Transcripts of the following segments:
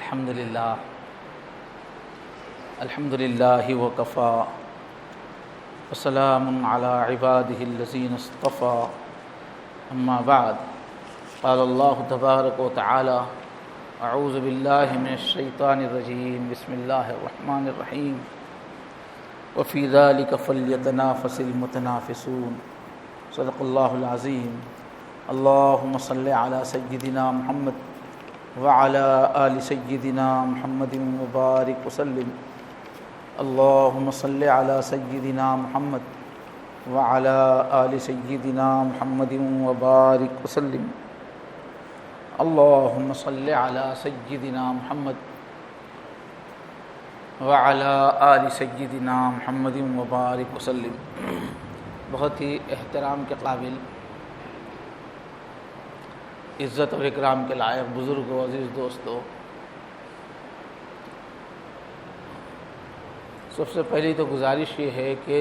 الحمد لله وكفى وسلام على عباده الذين اصطفى أما بعد قال الله تبارك وتعالى أعوذ بالله من الشيطان الرجيم بسم الله الرحمن الرحيم وفي ذلك فليتنافس المتنافسون صدق الله العظيم اللهم صل على سيدنا محمد وعلى آل سيدنا محمد وبارك وسلم اللهم صل على سيدنا محمد وعلى آل سيدنا محمد وبارك وسلم اللهم صل على سيدنا محمد وعلى آل سيدنا محمد وبارك وسلم۔ بہت ہی احترام کے قابل، عزت اور اکرام کے لائق بزرگوں، عزیز دوستوں، سب سے پہلی تو گزارش یہ ہے کہ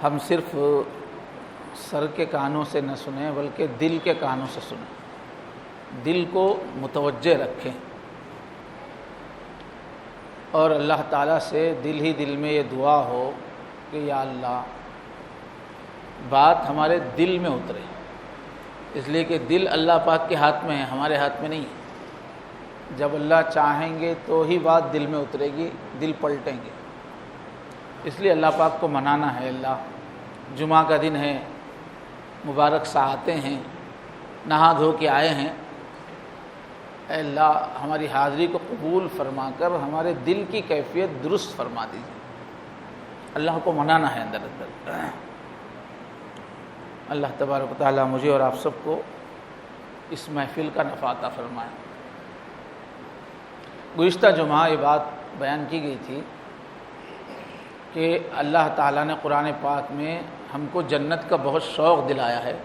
ہم صرف سر کے کانوں سے نہ سنیں بلکہ دل کے کانوں سے سنیں، دل کو متوجہ رکھیں اور اللہ تعالیٰ سے دل ہی دل میں یہ دعا ہو کہ یا اللہ بات ہمارے دل میں اترے، اس لیے کہ دل اللہ پاک کے ہاتھ میں ہے، ہمارے ہاتھ میں نہیں ہے۔ جب اللہ چاہیں گے تو ہی بات دل میں اترے گی، دل پلٹیں گے۔ اس لیے اللہ پاک کو منانا ہے۔ اللہ جمعہ کا دن ہے، مبارک ساعتیں ہیں، نہا دھو کے آئے ہیں، اے اللہ ہماری حاضری کو قبول فرما کر ہمارے دل کی کیفیت درست فرما دیجیے۔ اللہ کو منانا ہے اندر اندر۔ اللہ تبارک و تعالیٰ مجھے اور آپ سب کو اس محفل کا نفع عطا فرمائے۔ گزشتہ جمعہ یہ بات بیان کی گئی تھی کہ اللہ تعالیٰ نے قرآن پاک میں ہم کو جنت کا بہت شوق دلایا ہے،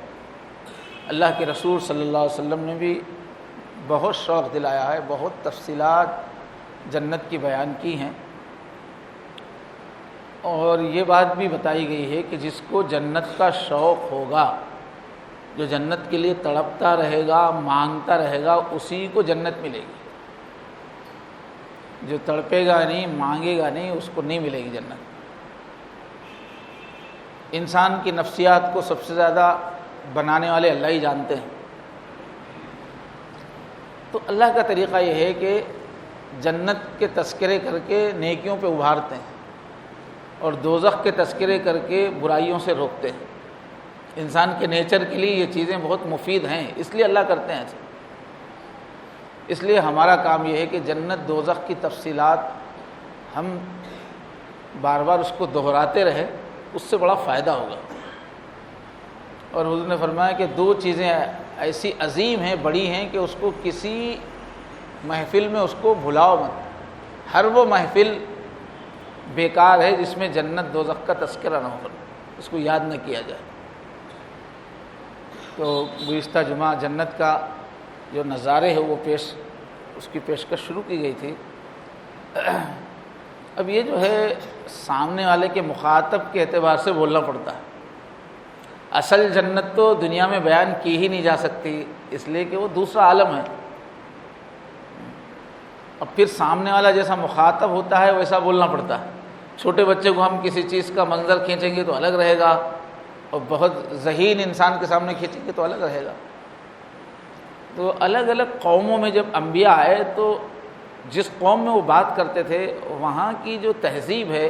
اللہ کے رسول صلی اللہ علیہ وسلم نے بھی بہت شوق دلایا ہے، بہت تفصیلات جنت کی بیان کی ہیں، اور یہ بات بھی بتائی گئی ہے کہ جس کو جنت کا شوق ہوگا، جو جنت کے لیے تڑپتا رہے گا، مانگتا رہے گا، اسی کو جنت ملے گی۔ جو تڑپے گا نہیں، مانگے گا نہیں، اس کو نہیں ملے گی جنت۔ انسان کی نفسیات کو سب سے زیادہ بنانے والے اللہ ہی جانتے ہیں۔ تو اللہ کا طریقہ یہ ہے کہ جنت کے تذکرے کر کے نیکیوں پہ ابھارتے ہیں اور دوزخ کے تذکرے کر کے برائیوں سے روکتے ہیں۔ انسان کے نیچر کے لیے یہ چیزیں بہت مفید ہیں، اس لیے اللہ کرتے ہیں ایسے۔ اس لیے ہمارا کام یہ ہے کہ جنت دوزخ کی تفصیلات ہم بار بار اس کو دہراتے رہے، اس سے بڑا فائدہ ہوگا۔ اور حضور نے فرمایا کہ دو چیزیں ایسی عظیم ہیں، بڑی ہیں کہ اس کو کسی محفل میں اس کو بھلاؤ مت۔ ہر وہ محفل بیکار ہے جس میں جنت دوزخ کا تذکرہ نہ ہو، اس کو یاد نہ کیا جائے۔ تو گزشتہ جمعہ جنت کا جو نظارے ہے وہ اس کی پیشکش شروع کی گئی تھی۔ اب یہ جو ہے سامنے والے کے مخاطب کے اعتبار سے بولنا پڑتا ہے۔ اصل جنت تو دنیا میں بیان کی ہی نہیں جا سکتی، اس لیے کہ وہ دوسرا عالم ہے۔ اور پھر سامنے والا جیسا مخاطب ہوتا ہے ویسا بولنا پڑتا ہے۔ چھوٹے بچے کو ہم کسی چیز کا منظر کھینچیں گے تو الگ رہے گا، اور بہت ذہین انسان کے سامنے کھینچیں گے تو الگ رہے گا۔ تو الگ الگ قوموں میں جب انبیاء آئے تو جس قوم میں وہ بات کرتے تھے وہاں کی جو تہذیب ہے،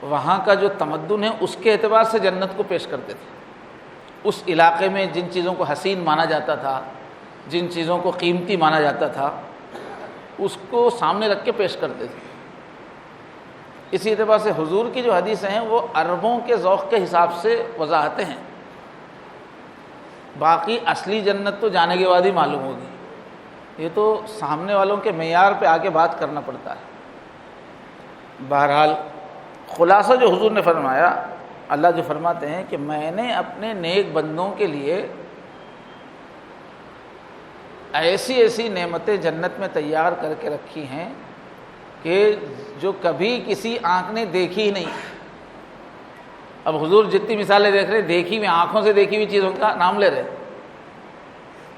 وہاں کا جو تمدن ہے، اس کے اعتبار سے جنت کو پیش کرتے تھے۔ اس علاقے میں جن چیزوں کو حسین مانا جاتا تھا، جن چیزوں کو قیمتی مانا جاتا تھا، اس کو سامنے رکھ کے پیش کرتے تھے۔ اسی اعتبار سے حضور کی جو حدیثیں ہیں وہ عربوں کے ذوق کے حساب سے وضاحتیں ہیں، باقی اصلی جنت تو جانے کے بعد ہی معلوم ہوگی۔ یہ تو سامنے والوں کے معیار پہ آ کے بات کرنا پڑتا ہے۔ بہرحال خلاصہ جو حضور نے فرمایا، اللہ جو فرماتے ہیں کہ میں نے اپنے نیک بندوں کے لیے ایسی ایسی نعمتیں جنت میں تیار کر کے رکھی ہیں کہ جو کبھی کسی آنکھ نے دیکھی ہی نہیں۔ اب حضور جتنی مثالیں دیکھ رہے، دیکھی ہوئی آنکھوں سے دیکھی ہوئی چیزوں کا نام لے رہے۔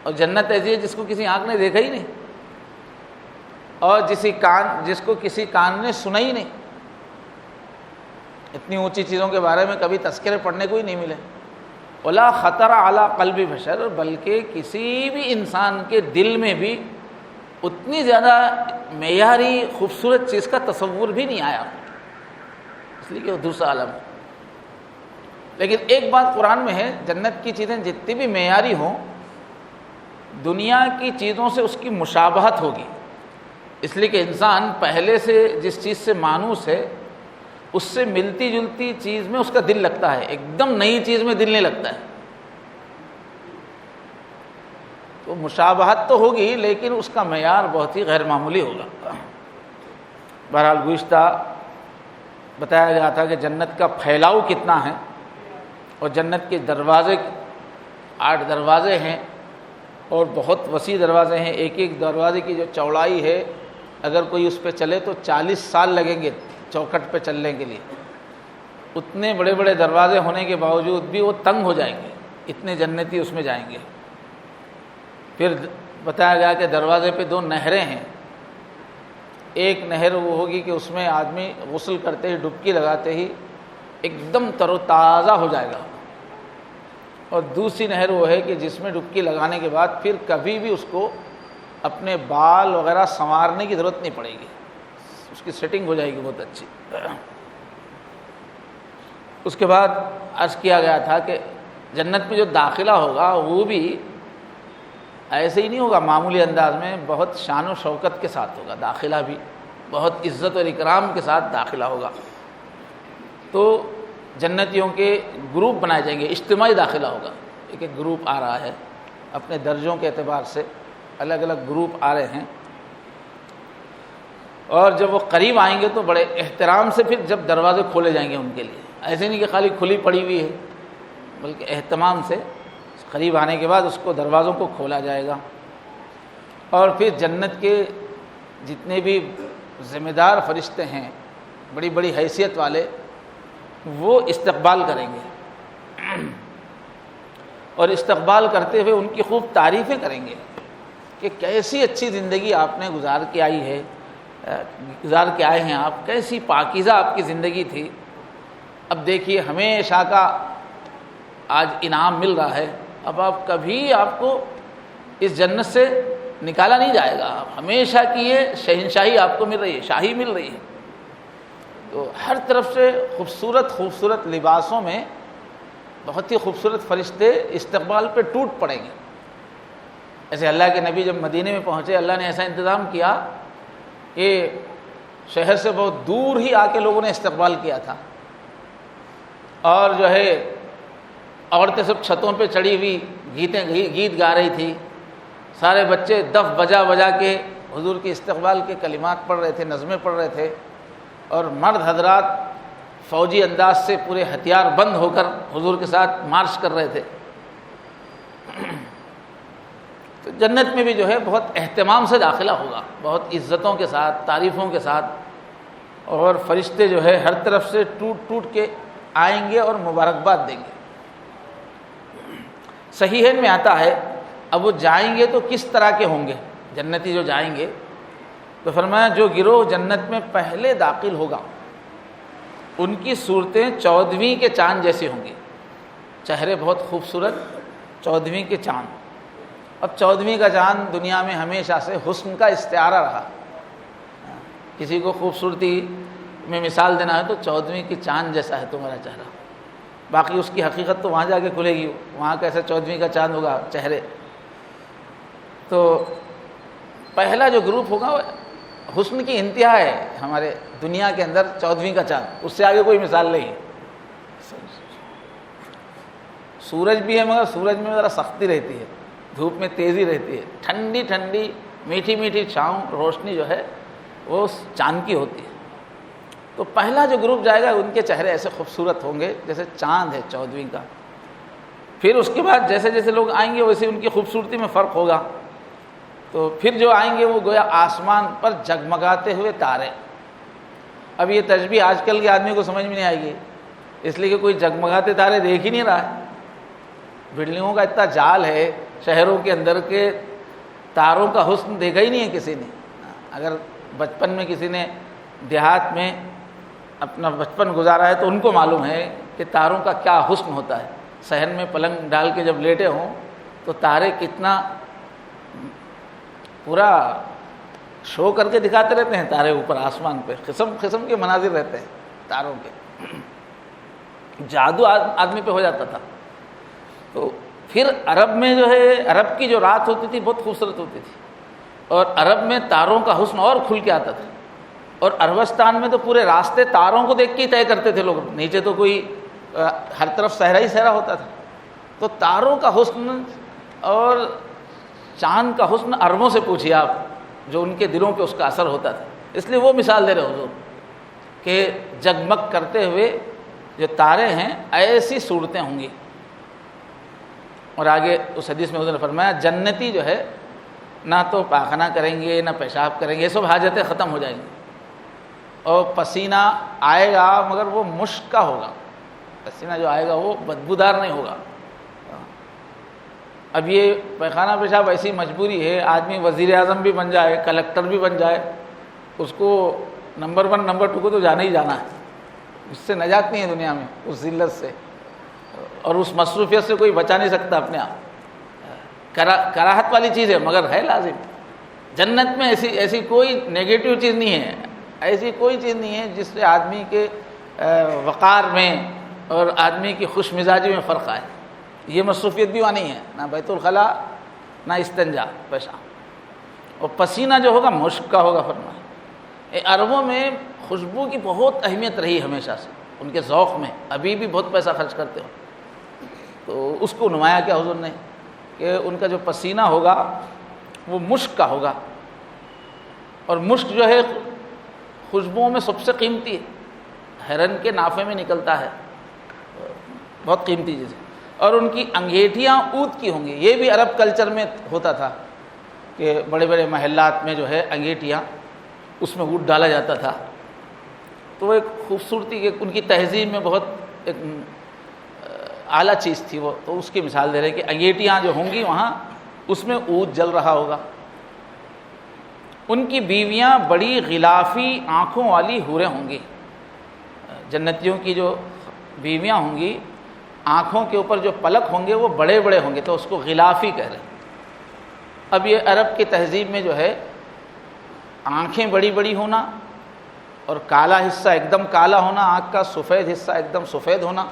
اور جنت ایسی ہے جس کو کسی آنکھ نے دیکھا ہی نہیں، اور جس کو کسی کان نے سنا ہی نہیں۔ اتنی اونچی چیزوں کے بارے میں کبھی تذکرے پڑھنے کو ہی نہیں ملے۔ ولا خطر علی قلب بشر، بلکہ کسی بھی انسان کے دل میں بھی اتنی زیادہ معیاری خوبصورت چیز کا تصور بھی نہیں آیا، اس لیے کہ وہ دوسرا عالم ہے۔ لیکن ایک بات قرآن میں ہے، جنت کی چیزیں جتنی بھی معیاری ہوں، دنیا کی چیزوں سے اس کی مشابہت ہوگی، اس لیے کہ انسان پہلے سے جس چیز سے مانوس ہے اس سے ملتی جلتی چیز میں اس کا دل لگتا ہے، ایک دم نئی چیز میں دل نہیں لگتا ہے۔ تو مشابہت تو ہوگی لیکن اس کا معیار بہت ہی غیر معمولی ہوگا۔ بہرحال گزشتہ بتایا گیا تھا کہ جنت کا پھیلاؤ کتنا ہے، اور جنت کے دروازے 8 دروازے ہیں اور بہت وسیع دروازے ہیں۔ ایک ایک دروازے کی جو چوڑائی ہے، اگر کوئی اس پہ چلے تو 40 سال لگیں گے چوکھٹ پہ چلنے کے لیے۔ اتنے بڑے بڑے دروازے ہونے کے باوجود بھی وہ تنگ ہو جائیں گے، اتنے جنتی اس میں جائیں گے۔ پھر بتایا گیا کہ دروازے پہ 2 نہریں ہیں، ایک نہر وہ ہوگی کہ اس میں آدمی غسل کرتے ہی ڈبکی لگاتے ہی ایک دم تر و تازہ ہو جائے گا، اور دوسری نہر وہ ہے کہ جس میں ڈبکی لگانے کے بعد پھر کبھی بھی اس کو اپنے بال وغیرہ سنوارنے کی ضرورت نہیں پڑے گی، اس کی سیٹنگ ہو جائے گی بہت اچھی۔ اس کے بعد عرض کیا گیا تھا کہ جنت میں جو داخلہ ہوگا وہ بھی ایسے ہی نہیں ہوگا معمولی انداز میں، بہت شان و شوکت کے ساتھ ہوگا داخلہ بھی، بہت عزت اور اکرام کے ساتھ داخلہ ہوگا۔ تو جنتیوں کے گروپ بنائے جائیں گے، اجتماعی داخلہ ہوگا، ایک ایک گروپ آ رہا ہے، اپنے درجوں کے اعتبار سے الگ الگ گروپ آ رہے ہیں، اور جب وہ قریب آئیں گے تو بڑے احترام سے پھر جب دروازے کھولے جائیں گے ان کے لیے، ایسے نہیں کہ خالی کھلی پڑی ہوئی ہے، بلکہ اہتمام سے قریب آنے کے بعد اس کو دروازوں کو کھولا جائے گا، اور پھر جنت کے جتنے بھی ذمہ دار فرشتے ہیں، بڑی بڑی حیثیت والے، وہ استقبال کریں گے، اور استقبال کرتے ہوئے ان کی خوب تعریفیں کریں گے کہ کیسی اچھی زندگی آپ نے گزار کے آئے ہیں آپ، کیسی پاکیزہ آپ کی زندگی تھی، اب دیکھیے ہمیشہ کا آج انعام مل رہا ہے، اب کبھی آپ کو اس جنت سے نکالا نہیں جائے گا، ہمیشہ کی یہ شہنشاہی آپ کو مل رہی ہے، شاہی مل رہی ہے۔ تو ہر طرف سے خوبصورت خوبصورت لباسوں میں بہت ہی خوبصورت فرشتے استقبال پہ ٹوٹ پڑیں گے۔ ایسے اللہ کے نبی جب مدینے میں پہنچے، اللہ نے ایسا انتظام کیا کہ شہر سے بہت دور ہی آ کے لوگوں نے استقبال کیا تھا، اور جو ہے عورتیں سب چھتوں پہ چڑھی ہوئی گیت گا رہی تھی، سارے بچے دف بجا بجا کے حضور کے استقبال کے کلمات پڑھ رہے تھے، نظمیں پڑھ رہے تھے، اور مرد حضرات فوجی انداز سے پورے ہتھیار بند ہو کر حضور کے ساتھ مارچ کر رہے تھے۔ تو جنت میں بھی جو ہے بہت اہتمام سے داخلہ ہوگا، بہت عزتوں کے ساتھ، تعریفوں کے ساتھ، اور فرشتے جو ہے ہر طرف سے ٹوٹ ٹوٹ کے آئیں گے اور مبارکباد دیں گے۔ صحیحین میں آتا ہے، اب وہ جائیں گے تو کس طرح کے ہوں گے جنتی جو جائیں گے؟ تو فرمایا جو گروہ جنت میں پہلے داخل ہوگا ان کی صورتیں 14ویں کے چاند جیسی ہوں گی، چہرے بہت خوبصورت، 14ویں کے چاند۔ اب 14ویں کا چاند دنیا میں ہمیشہ سے حسن کا استعارہ رہا، کسی کو خوبصورتی میں مثال دینا ہے تو 14ویں کے چاند جیسا ہے تمہارا چہرہ، باقی اس کی حقیقت تو وہاں جا کے کھلے گی، وہاں کیسے 14ویں کا چاند ہوگا چہرے۔ تو پہلا جو گروپ ہوگا وہ حسن کی انتہا ہے ہمارے دنیا کے اندر 14ویں کا چاند، اس سے آگے کوئی مثال نہیں ہے۔ سورج بھی ہے مگر سورج میں ذرا سختی رہتی ہے، دھوپ میں تیزی رہتی ہے، ٹھنڈی ٹھنڈی میٹھی میٹھی چھاؤں روشنی جو ہے وہ چاند کی ہوتی ہے۔ تو پہلا جو گروپ جائے گا ان کے چہرے ایسے خوبصورت ہوں گے جیسے چاند ہے 14ویں کا۔ پھر اس کے بعد جیسے جیسے لوگ آئیں گے ویسے ان کی خوبصورتی میں فرق ہوگا، تو پھر جو آئیں گے وہ گویا آسمان پر جگمگاتے ہوئے تارے۔ اب یہ تشبیہ آج کل کے آدمی کو سمجھ میں نہیں آئے گی، اس لیے کہ کوئی جگمگاتے تارے دیکھ ہی نہیں رہا ہے، بلڈنگوں کا اتنا جال ہے، شہروں کے اندر کے تاروں کا حسن دیکھا ہی نہیں ہے کسی نے. اگر بچپن میں کسی نے دیہات میں اپنا بچپن گزارا ہے تو ان کو معلوم ہے کہ تاروں کا کیا حسن ہوتا ہے. صحن میں پلنگ ڈال کے جب لیٹے ہوں تو تارے کتنا پورا شو کر کے دکھاتے رہتے ہیں. تارے اوپر آسمان پہ قسم قسم کے مناظر رہتے ہیں تاروں کے. جادو آدمی پہ ہو جاتا تھا. تو پھر عرب میں جو ہے عرب کی جو رات ہوتی تھی بہت خوبصورت ہوتی تھی, اور عرب میں تاروں کا حسن اور کھل کے آتا تھا. اور عربستان میں تو پورے راستے تاروں کو دیکھ کے ہی طے کرتے تھے لوگ, نیچے تو کوئی ہر طرف صحرا ہی صحرا ہوتا تھا. تو تاروں کا حسن اور چاند کا حسن عربوں سے پوچھیے آپ, جو ان کے دلوں پہ اس کا اثر ہوتا تھا. اس لیے وہ مثال دے رہے حضور کہ جگمگ کرتے ہوئے جو تارے ہیں ایسی صورتیں ہوں گی. اور آگے اس حدیث میں حضور نے فرمایا جنتی جو ہے نہ تو پاخانہ کریں گے نہ پیشاب کریں گے, یہ سب حاجتیں ختم ہو جائیں گی. اور پسینہ آئے گا مگر وہ مشک کا ہوگا, پسینہ جو آئے گا وہ بدبودار نہیں ہوگا. اب یہ پیخانہ پیشاب ایسی مجبوری ہے, آدمی وزیر اعظم بھی بن جائے, کلکٹر بھی بن جائے, اس کو نمبر 1 نمبر 2 کو تو جانا ہی جانا ہے. اس سے نجات نہیں ہے دنیا میں, اس ذلت سے اور اس مصروفیت سے کوئی بچا نہیں سکتا اپنے آپ. کراہت والی چیز ہے مگر ہے لازم. جنت میں ایسی کوئی نیگیٹو چیز نہیں ہے, ایسی کوئی چیز نہیں ہے جس سے آدمی کے وقار میں اور آدمی کی خوش مزاجی میں فرق آئے. یہ مصروفیت بھی وہاں نہیں ہے, نہ بیت الخلاء نہ استنجا پیشاب. اور پسینہ جو ہوگا مشک کا ہوگا. فرمایا عربوں میں خوشبو کی بہت اہمیت رہی ہمیشہ سے, ان کے ذوق میں ابھی بھی بہت پیسہ خرچ کرتے ہو. تو اس کو نمایا کیا حضور نے کہ ان کا جو پسینہ ہوگا وہ مشک کا ہوگا. اور مشک جو ہے خوشبوؤں میں سب سے قیمتی ہے, ہرن کے نافے میں نکلتا ہے, بہت قیمتی چیز ہے. اور ان کی انگیٹھیاں اود کی ہوں گی. یہ بھی عرب کلچر میں ہوتا تھا کہ بڑے بڑے محلات میں جو ہے انگیٹھیاں اس میں اود ڈالا جاتا تھا. تو وہ ایک خوبصورتی کہ ان کی تہذیب میں بہت ایک اعلیٰ چیز تھی وہ. تو اس کی مثال دے رہے کہ انگیٹیاں جو ہوں گی وہاں اس میں اود جل رہا ہوگا. ان کی بیویاں بڑی غلافی آنکھوں والی حوریں ہوں گی. جنتیوں کی جو بیویاں ہوں گی آنکھوں کے اوپر جو پلک ہوں گے وہ بڑے بڑے ہوں گے, تو اس کو غلافی کہہ رہے ہیں. اب یہ عرب کی تہذیب میں جو ہے آنکھیں بڑی بڑی ہونا اور کالا حصہ ایک دم کالا ہونا, آنکھ کا سفید حصہ ایک دم سفید ہونا,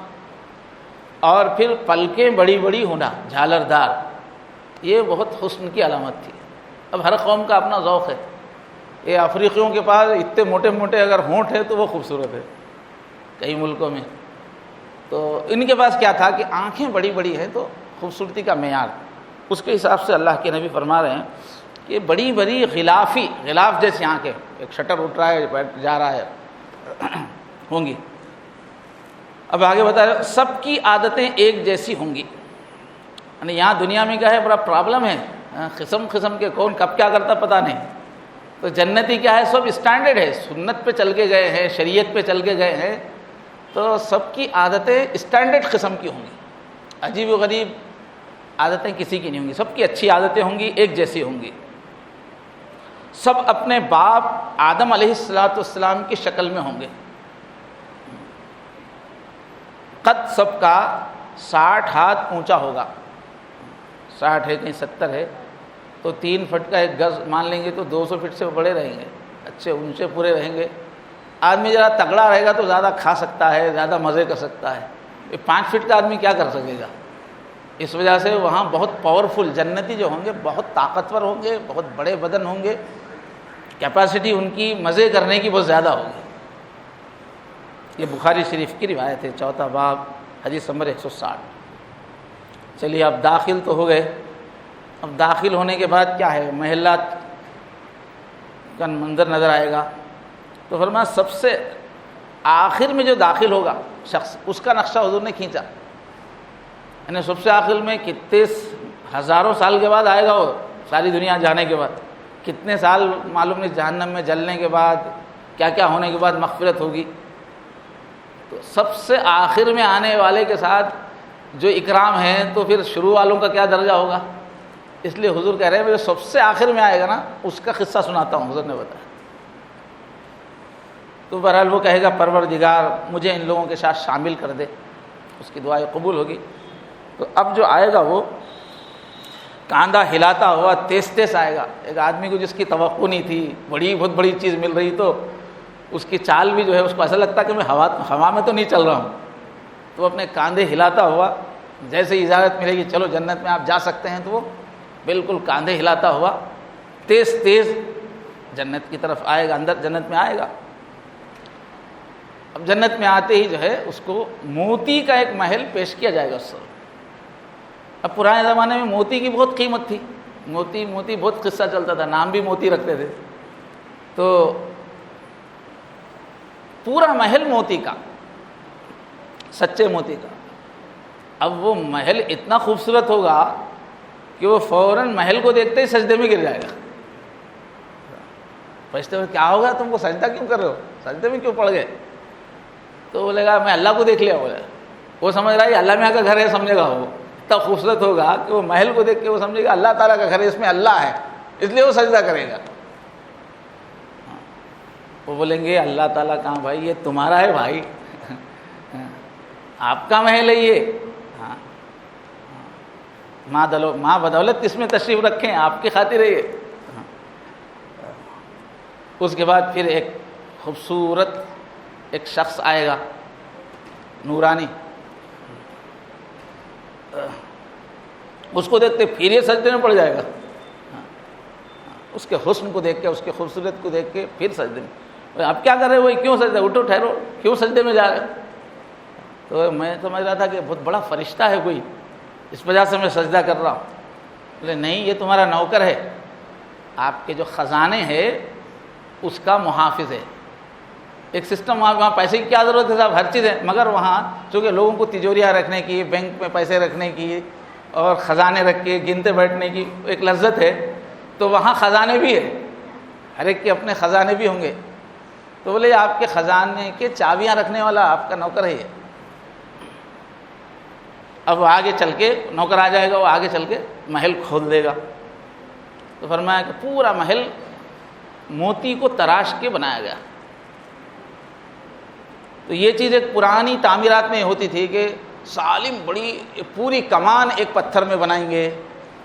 اور پھر پلکیں بڑی بڑی ہونا جھالردار, یہ بہت حسن کی علامت تھی. اب ہر قوم کا اپنا ذوق ہے. یہ افریقیوں کے پاس اتنے موٹے موٹے اگر ہونٹ ہے تو وہ خوبصورت ہے کئی ملکوں میں. تو ان کے پاس کیا تھا کہ آنکھیں بڑی بڑی ہیں تو خوبصورتی کا معیار. اس کے حساب سے اللہ کے نبی فرما رہے ہیں کہ بڑی بڑی غلافی, غلاف جیسی آنکھیں, ایک شٹر اٹھ رہا ہے جا رہا ہے, ہوں گی. اب آگے بتا رہے سب کی عادتیں ایک جیسی ہوں گی. یعنی یہاں دنیا میں کیا ہے, بڑا پرابلم ہے, قسم قسم کے کون کب کیا کرتا پتہ نہیں. تو جنتی کیا ہے, سب اسٹینڈرڈ ہے, سنت پہ چل کے گئے ہیں, شریعت پہ چل کے گئے ہیں, تو سب کی عادتیں اسٹینڈرڈ قسم کی ہوں گی. عجیب و غریب عادتیں کسی کی نہیں ہوں گی, سب کی اچھی عادتیں ہوں گی, ایک جیسی ہوں گی. سب اپنے باپ آدم علیہ السلام کی شکل میں ہوں گے. قد سب کا 60 ہاتھ اونچا ہوگا. 60 ہے کہیں 70 ہے, تو 3 فٹ کا ایک گز مان لیں گے تو 200 فٹ سے بڑے رہیں گے, اچھے اونچے پورے رہیں گے. آدمی ذرا تگڑا رہے گا تو زیادہ کھا سکتا ہے, زیادہ مزے کر سکتا ہے. 5 فٹ کا آدمی کیا کر سکے گا؟ اس وجہ سے وہاں بہت پاورفل جنتی جو ہوں گے بہت طاقتور ہوں گے, بہت بڑے بدن ہوں گے, کیپیسٹی ان کی مزے کرنے کی بہت زیادہ ہوگی. یہ بخاری شریف کی روایت ہے, 4 باب حدیث نمبر 160. چلیے اب داخل تو ہو گئے. اب داخل ہونے کے بعد کیا ہے, محلات کا منظر نظر آئے گا. تو فرمایا سب سے آخر میں جو داخل ہوگا شخص, اس کا نقشہ حضور نے کھینچا. یعنی سب سے آخر میں کتنے ہزاروں سال کے بعد آئے گا وہ, ساری دنیا جانے کے بعد کتنے سال معلوم نہیں, جہنم میں جلنے کے بعد کیا کیا ہونے کے بعد مغفرت ہوگی. تو سب سے آخر میں آنے والے کے ساتھ جو اکرام ہے, تو پھر شروع والوں کا کیا درجہ ہوگا؟ اس لیے حضور کہہ رہے ہیں جو سب سے آخر میں آئے گا نا اس کا قصہ سناتا ہوں، حضور نے بتایا۔ تو بہرحال وہ کہے گا پروردگار مجھے ان لوگوں کے ساتھ شامل کر دے، اس کی دعائیں قبول ہوگی۔ تو اب جو آئے گا وہ کاندھا ہلاتا ہوا تیز تیز آئے گا، ایک آدمی کو جس کی توقع نہیں تھی، بہت بڑی چیز مل رہی، تو اس کی چال بھی جو ہے اس کو ایسا لگتا کہ میں ہوا میں تو نہیں چل رہا ہوں، تو اپنے کاندھے ہلاتا ہوا جیسے ہی اجازت ملے گی چلو جنت میں آپ جا سکتے ہیں، تو وہ بالکل کاندھے ہلاتا ہوا تیز تیز جنت کی طرف آئے گا، اندر جنت میں آئے گا۔ اب جنت میں آتے ہی جو ہے اس کو موتی کا ایک محل پیش کیا جائے گا اس سے۔ اب پرانے زمانے میں موتی کی بہت قیمت تھی، موتی بہت قصہ چلتا تھا، نام بھی موتی رکھتے تھے، تو پورا محل موتی کا، سچے موتی کا۔ اب وہ محل اتنا خوبصورت ہوگا کہ وہ فوراً محل کو دیکھتے ہی سجدے میں گر جائے گا۔ پوچھتے ہوئے کیا ہوگا، تم کو سجدہ کیوں کر رہے ہو، سجدے میں کیوں پڑ گئے؟ تو بولے گا میں اللہ کو دیکھ لیا، بولے وہ سمجھ رہا ہے اللہ میاں کا گھر ہے، سمجھے گا وہ اتنا خوبصورت ہوگا کہ وہ محل کو دیکھ کے وہ سمجھے گا اللہ تعالیٰ کا گھر ہے، اس میں اللہ ہے، اس لیے وہ سجدہ کرے گا۔ وہ بولیں گے اللہ تعالیٰ کہاں بھائی، یہ تمہارا ہے بھائی، آپ کا محل ہے یہ، ماں بدولت کس میں تشریف رکھیں، آپ کی خاطر ہے یہ۔ اس کے بعد پھر ایک خوبصورت ایک شخص آئے گا نورانی، اس کو دیکھتے پھر یہ سجدے میں پڑ جائے گا، اس کے حسن کو دیکھ کے، اس کے خوبصورت کو دیکھ کے پھر سجدے میں۔ اب کیا کر رہے ہو، کیوں سجدے، اٹھو ٹھہرو، کیوں سجدے میں جا رہے؟ تو میں سمجھ رہا تھا کہ بہت بڑا فرشتہ ہے کوئی، اس وجہ سے میں سجدہ کر رہا ہوں۔ بولے نہیں، یہ تمہارا نوکر ہے، آپ کے جو خزانے ہیں اس کا محافظ ہے۔ ایک سسٹم وہاں پیسے کی کیا ضرورت ہے صاحب، ہر چیز ہے، مگر وہاں چونکہ لوگوں کو تجوریاں رکھنے کی، بینک میں پیسے رکھنے کی اور خزانے رکھ کے گنتے بیٹھنے کی ایک لذت ہے، تو وہاں خزانے بھی ہے، ہر ایک کے اپنے خزانے بھی ہوں گے۔ تو بولے آپ کے خزانے کے چابیاں رکھنے والا آپ کا نوکر ہے یہ۔ اب آگے چل کے نوکر آ جائے گا، وہ آگے چل کے محل کھول دے گا۔ تو فرمایا کہ پورا محل موتی کو تراش کے بنایا گیا۔ تو یہ چیز ایک پرانی تعمیرات میں ہوتی تھی کہ سالم بڑی پوری کمان ایک پتھر میں بنائیں گے،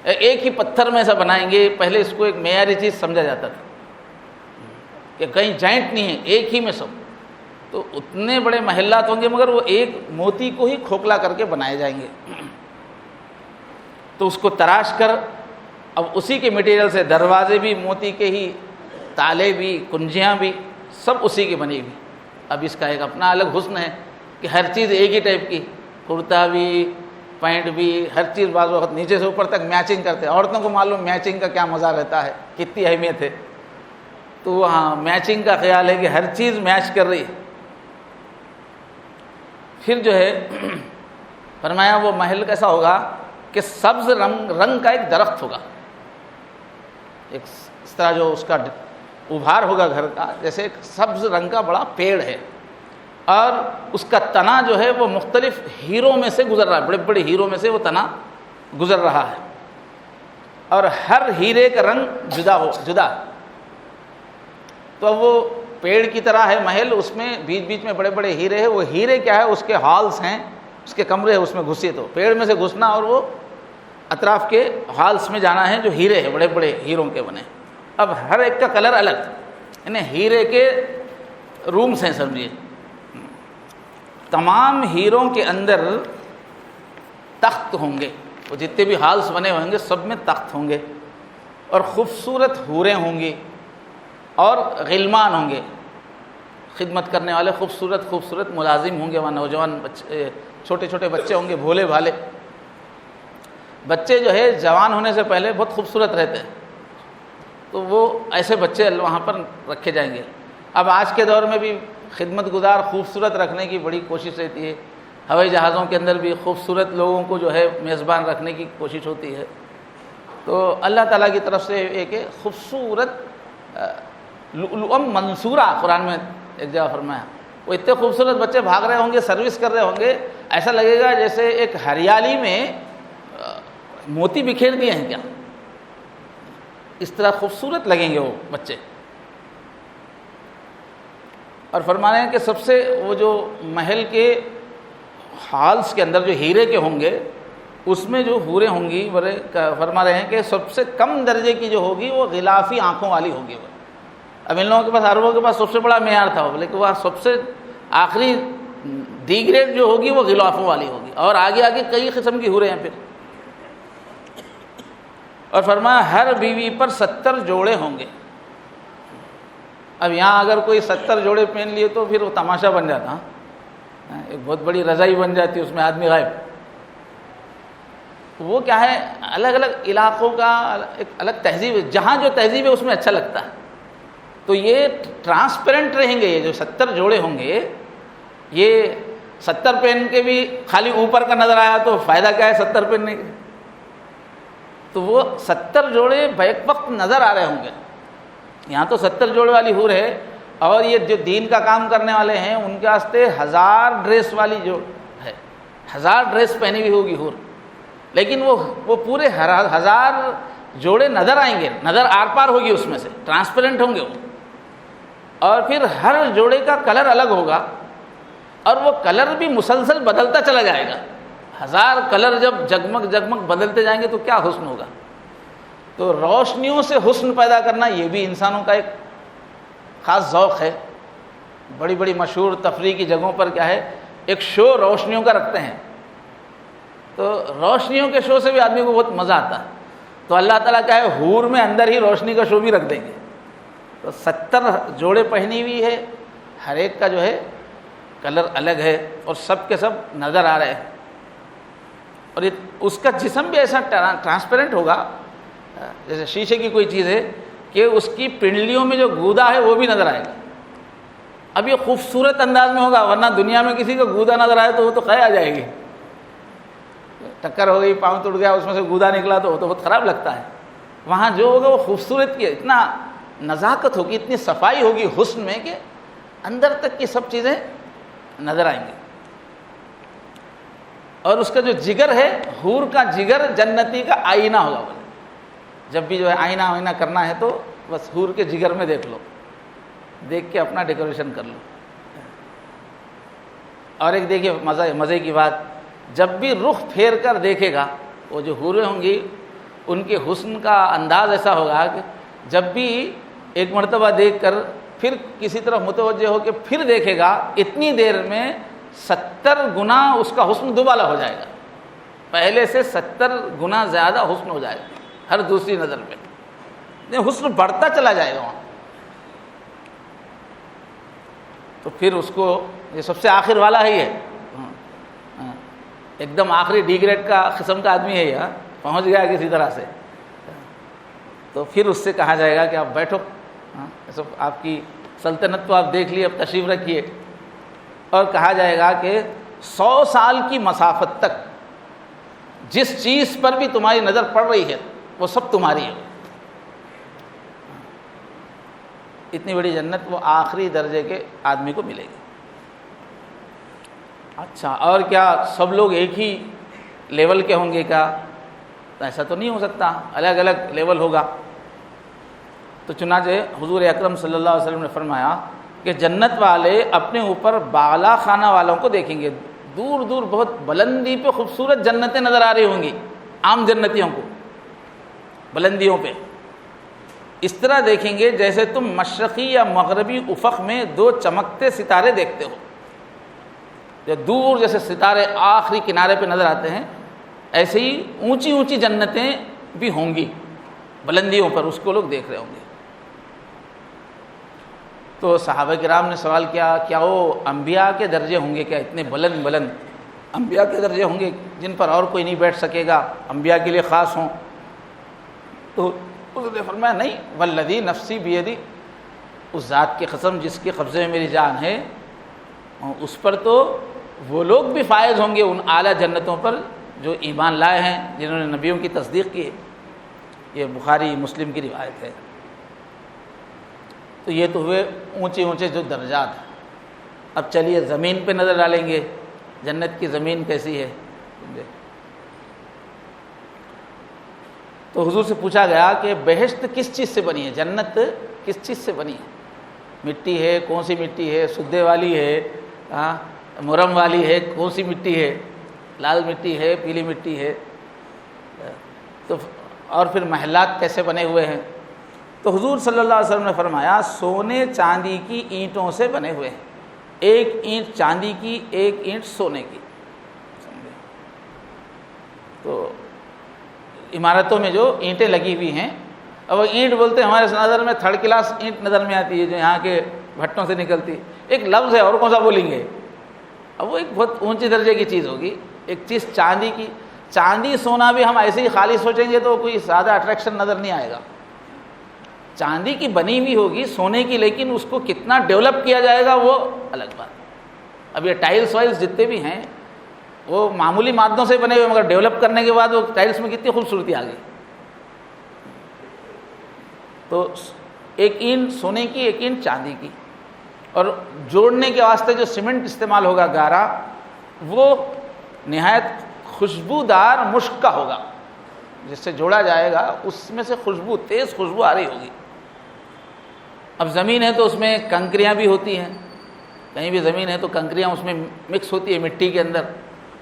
ایک ہی پتھر میں سے بنائیں گے، پہلے اس کو ایک معیاری چیز سمجھا جاتا تھا کہ کہیں جوائنٹ نہیں ہے، ایک ہی میں سب۔ تو اتنے بڑے محلات ہوں گے مگر وہ ایک موتی کو ہی کھوکھلا کر کے بنائے جائیں گے۔ تو اس کو تراش کر اب اسی کے مٹیریل سے دروازے بھی موتی کے ہی، تالے بھی، کنجیاں بھی سب اسی کی بنی ہوئی۔ اب اس کا ایک اپنا الگ حسن ہے کہ ہر چیز ایک ہی ٹائپ کی، کرتا بھی، پینٹ بھی، ہر چیز بعض وقت نیچے سے اوپر تک میچنگ کرتے ہیں۔ عورتوں کو معلوم میچنگ کا کیا مزہ رہتا ہے، کتنی اہمیت ہے، تو وہاں میچنگ کا خیال ہے کہ ہر چیز میچ کر رہی ہے۔ پھر جو ہے فرمایا وہ محل کیسا ہوگا کہ سبز رنگ کا ایک درخت ہوگا، ایک اس طرح جو اس کا ابھار ہوگا گھر کا، جیسے ایک سبز رنگ کا بڑا پیڑ ہے، اور اس کا تنا جو ہے وہ مختلف ہیروں میں سے گزر رہا ہے، بڑے بڑے ہیروں میں سے وہ تنا گزر رہا ہے، اور ہر ہیرے کا رنگ جدا۔ تو اب وہ پیڑ کی طرح ہے محل، اس میں بیچ بیچ میں بڑے بڑے ہیرے ہیں، وہ ہیرے کیا ہے، اس کے ہالس ہیں، اس کے کمرے ہیں، اس میں گھسے تو پیڑ میں سے گھسنا اور وہ اطراف کے ہالس میں جانا ہے جو ہیرے ہیں، بڑے بڑے ہیروں کے بنے۔ اب ہر ایک کا کلر الگ، یعنی ہیرے کے رومز ہیں سمجھیے۔ تمام ہیروں کے اندر تخت ہوں گے، وہ جتنے بھی ہالس بنے ہوں گے سب میں تخت ہوں گے، اور خوبصورت حوریں ہوں گی، اور غلمان ہوں گے، خدمت کرنے والے خوبصورت ملازم ہوں گے، وہاں نوجوان بچے، چھوٹے چھوٹے بچے ہوں گے، بھولے بھالے بچے جو ہے جوان ہونے سے پہلے بہت خوبصورت رہتے ہیں، تو وہ ایسے بچے وہاں پر رکھے جائیں گے۔ اب آج کے دور میں بھی خدمت گزار خوبصورت رکھنے کی بڑی کوشش رہتی ہے، ہوائی جہازوں کے اندر بھی خوبصورت لوگوں کو جو ہے میزبان رکھنے کی کوشش ہوتی ہے۔ تو اللہ تعالیٰ کی طرف سے ایک خوبصورت لؤلؤا منصورہ قرآن میں ایک جگہ فرمایا، وہ اتنے خوبصورت بچے بھاگ رہے ہوں گے، سروس کر رہے ہوں گے، ایسا لگے گا جیسے ایک ہریالی میں موتی بکھیر دیے ہیں کیا، اس طرح خوبصورت لگیں گے وہ بچے. اور فرما رہے ہیں کہ سب سے وہ جو محل کے ہالس کے اندر جو ہیرے کے ہوں گے اس میں جو حوریں ہوں گی فرما رہے ہیں کہ سب سے کم درجے کی جو ہوگی وہ غلافی آنکھوں والی ہوگی. وہ اب ان لوگوں کے پاس عربوں کے پاس سب سے بڑا معیار تھا لیکن وہ سب سے آخری ڈی گریڈ جو ہوگی وہ غلافوں والی ہوگی. اور آگے آگے کئی قسم کی حوریں ہیں پھر. اور فرمایا ہر بیوی پر 70 جوڑے ہوں گے. اب یہاں اگر کوئی 70 جوڑے پہن لیے تو پھر وہ تماشا بن جاتا, ایک بہت بڑی رضائی بن جاتی, اس میں آدمی غائب. وہ کیا ہے, الگ الگ علاقوں کا ایک الگ تہذیب ہے, جہاں جو تہذیب ہے اس میں اچھا لگتا ہے. تو یہ ٹرانسپیرنٹ رہیں گے. یہ جو 70 جوڑے ہوں گے, یہ 70 پہن کے بھی خالی اوپر کا نظر آیا تو فائدہ کیا ہے 70 پہننے کے. تو وہ 70 جوڑے بیک وقت نظر آ رہے ہوں گے. یہاں تو 70 جوڑے والی حور ہے, اور یہ جو دین کا کام کرنے والے ہیں ان کے واسطے 1000 ڈریس والی جو ہے, 1000 ڈریس پہنی ہوئی ہوگی حور. لیکن وہ پورے 1000 جوڑے نظر آئیں گے, نظر آر پار ہوگی اس میں سے, ٹرانسپیرنٹ ہوں گے وہ. اور پھر ہر جوڑے کا کلر الگ ہوگا, اور وہ کلر بھی مسلسل بدلتا چلا جائے گا. 1000 کلر جب جگمگ جگمگ بدلتے جائیں گے تو کیا حسن ہوگا. تو روشنیوں سے حسن پیدا کرنا یہ بھی انسانوں کا ایک خاص ذوق ہے. بڑی بڑی مشہور تفریح کی جگہوں پر کیا ہے, ایک شو روشنیوں کا رکھتے ہیں. تو روشنیوں کے شو سے بھی آدمی کو بہت مزہ آتا ہے. تو اللہ تعالیٰ کیا ہے, حور میں اندر ہی روشنی کا شو بھی رکھ دیں گے. تو 70 جوڑے پہنی ہوئی ہے, ہر ایک کا جو ہے کلر الگ ہے, اور سب کے سب نظر آ رہے ہیں. اور اس کا جسم بھی ایسا ٹرانسپیرنٹ ہوگا جیسے شیشے کی کوئی چیز ہے, کہ اس کی پنڈلیوں میں جو گودا ہے وہ بھی نظر آئے گا. اب یہ خوبصورت انداز میں ہوگا, ورنہ دنیا میں کسی کا گودا نظر آئے تو وہ تو قے آ جائے گی. ٹکر ہو گئی, پاؤں ٹوٹ گیا, اس میں سے گودا نکلا تو وہ تو بہت خراب لگتا ہے. وہاں جو ہوگا وہ خوبصورت کی اتنا نزاکت ہوگی, اتنی صفائی ہوگی حسن میں کہ اندر تک کی سب چیزیں نظر آئیں گی. اور اس کا جو جگر ہے, حور کا جگر جنتی کا آئینہ ہوگا. بولے جب بھی جو ہے آئینہ کرنا ہے تو بس حور کے جگر میں دیکھ لو, دیکھ کے اپنا ڈیکوریشن کر لو. اور ایک دیکھیے مزے کی بات, جب بھی رخ پھیر کر دیکھے گا, وہ جو حوریں ہوں گی ان کے حسن کا انداز ایسا ہوگا کہ جب بھی ایک مرتبہ دیکھ کر پھر کسی طرف متوجہ ہو کے پھر دیکھے گا, اتنی دیر میں 70 گنا اس کا حسن دوبالا ہو جائے گا. پہلے سے 70 گنا زیادہ حسن ہو جائے گا ہر دوسری نظر پہ. حسن بڑھتا چلا جائے گا وہاں. تو پھر اس کو, یہ سب سے آخر والا ہے, یہ ایک دم آخری ڈی گریڈ کا قسم کا آدمی ہے, یہ پہنچ گیا کسی طرح سے. تو پھر اس سے کہا جائے گا کہ آپ بیٹھو, سب آپ کی سلطنت تو آپ دیکھ لیے, اب تشریف رکھیے. اور کہا جائے گا کہ 100 سال کی مسافت تک جس چیز پر بھی تمہاری نظر پڑ رہی ہے وہ سب تمہاری ہے. اتنی بڑی جنت وہ آخری درجے کے آدمی کو ملے گی. اچھا, اور کیا سب لوگ ایک ہی لیول کے ہوں گے کیا؟ تو ایسا تو نہیں ہو سکتا, الگ الگ لیول ہوگا. تو چنانچہ حضور اکرم صلی اللہ علیہ وسلم نے فرمایا کہ جنت والے اپنے اوپر بالا خانہ والوں کو دیکھیں گے. دور دور بہت بلندی پہ خوبصورت جنتیں نظر آ رہی ہوں گی عام جنتیوں کو, بلندیوں پہ. اس طرح دیکھیں گے جیسے تم مشرقی یا مغربی افق میں 2 چمکتے ستارے دیکھتے ہو. جو دور جیسے ستارے آخری کنارے پہ نظر آتے ہیں, ایسے ہی اونچی اونچی جنتیں بھی ہوں گی بلندیوں پر, اس کو لوگ دیکھ رہے ہوں گے. تو صحابہ کرام نے سوال کیا, کیا وہ انبیاء کے درجے ہوں گے کیا؟ اتنے بلند بلند انبیاء کے درجے ہوں گے جن پر اور کوئی نہیں بیٹھ سکے گا, انبیاء کے لیے خاص ہوں؟ تو اس نے فرمایا نہیں, والذی نفسی بیدی, اس ذات کی قسم جس کے قبضے میں میری جان ہے, اس پر تو وہ لوگ بھی فائز ہوں گے ان اعلیٰ جنتوں پر جو ایمان لائے ہیں, جنہوں نے نبیوں کی تصدیق کی ہے. یہ بخاری مسلم کی روایت ہے. تو یہ تو ہوئے اونچے اونچے جو درجات ہیں. اب چلیے زمین پہ نظر ڈالیں گے, جنت کی زمین کیسی ہے. تو حضور سے پوچھا گیا کہ بہشت کس چیز سے بنی ہے، جنت کس چیز سے بنی ہے؟ مٹی ہے، کون سی مٹی ہے؟ سدے والی ہے، مرم والی ہے، کون سی مٹی ہے؟ لال مٹی ہے، پیلی مٹی ہے؟ تو اور پھر محلات کیسے بنے ہوئے ہیں؟ تو حضور صلی اللہ علیہ وسلم نے فرمایا سونے چاندی کی اینٹوں سے بنے ہوئے ہیں، ایک اینٹ چاندی کی، ایک اینٹ سونے کی۔ تو عمارتوں میں جو اینٹیں لگی ہوئی ہیں، اب وہ اینٹ بولتے ہیں ہمارے نظر میں تھرڈ کلاس اینٹ نظر میں آتی ہے جو یہاں کے بھٹوں سے نکلتی ہے، ایک لفظ ہے اور کون سا بولیں گے، اب وہ ایک بہت اونچی درجے کی چیز ہوگی۔ ایک چیز چاندی کی، چاندی سونا بھی ہم ایسے ہی خالی سوچیں گے تو کوئی زیادہ اٹریکشن نظر نہیں آئے گا، چاندی کی بنی ہوئی ہوگی سونے کی، لیکن اس کو کتنا ڈیولپ کیا جائے گا وہ الگ بات۔ اب یہ ٹائلس وائلس جتنے بھی ہیں وہ معمولی مادوں سے بنے ہوئے، مگر ڈیولپ کرنے کے بعد وہ ٹائلس میں کتنی خوبصورتی آ گئی۔ تو ایک اینٹ سونے کی، ایک اینٹ چاندی کی، اور جوڑنے کے واسطے جو سیمنٹ استعمال ہوگا گارا، وہ نہایت خوشبودار مشک کا ہوگا، جس سے جوڑا جائے گا اس میں سے خوشبو، تیز خوشبو آ رہی ہوگی۔ اب زمین ہے تو اس میں کنکریاں بھی ہوتی ہیں، کہیں بھی زمین ہے تو کنکریاں اس میں مکس ہوتی ہے مٹی کے اندر۔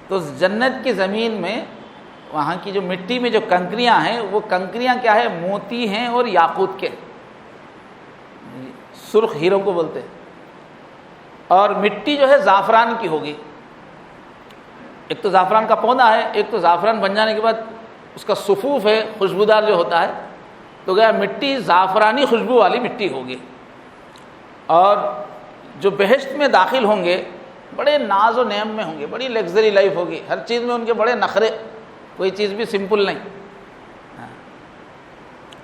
تو جنت کی زمین میں وہاں کی جو مٹی میں جو کنکریاں ہیں، وہ کنکریاں کیا ہے؟ موتی ہیں اور یاقوت کے، سرخ ہیروں کو بولتے ہیں۔ اور مٹی جو ہے زعفران کی ہوگی، ایک تو زعفران کا پودا ہے، ایک تو زعفران بن جانے کے بعد اس کا صفوف ہے خوشبودار جو ہوتا ہے، تو گیا مٹی زعفرانی خوشبو والی مٹی ہوگی۔ اور جو بہشت میں داخل ہوں گے بڑے ناز و نعم میں ہوں گے، بڑی لگژری لائف ہوگی، ہر چیز میں ان کے بڑے نخرے، کوئی چیز بھی سمپل نہیں۔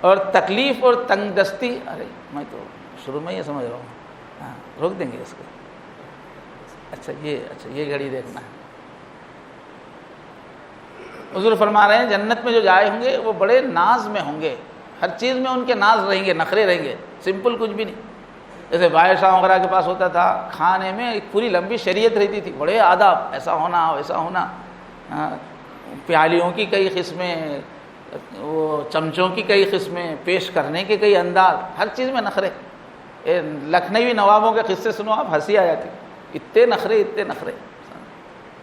اور تکلیف اور تنگ دستی، ارے میں تو شروع میں یہ سمجھ رہا ہوں، روک دیں گے اس کو، اچھا یہ گھڑی دیکھنا ہے۔ حضور فرما رہے ہیں جنت میں جو جائے ہوں گے وہ بڑے ناز میں ہوں گے، ہر چیز میں ان کے ناز رہیں گے، نخرے رہیں گے، سمپل کچھ بھی نہیں۔ جیسے بادشاہ وغیرہ کے پاس ہوتا تھا، کھانے میں ایک پوری لمبی شریعت رہتی تھی، بڑے آداب، ایسا ہونا ویسا ہونا، پیالیوں کی کئی قسمیں، وہ چمچوں کی کئی قسمیں، پیش کرنے کے کئی انداز، ہر چیز میں نخرے۔ لکھنوی نوابوں کے قصے سنو آپ، ہنسی آ جاتی، اتنے نخرے اتنے نخرے،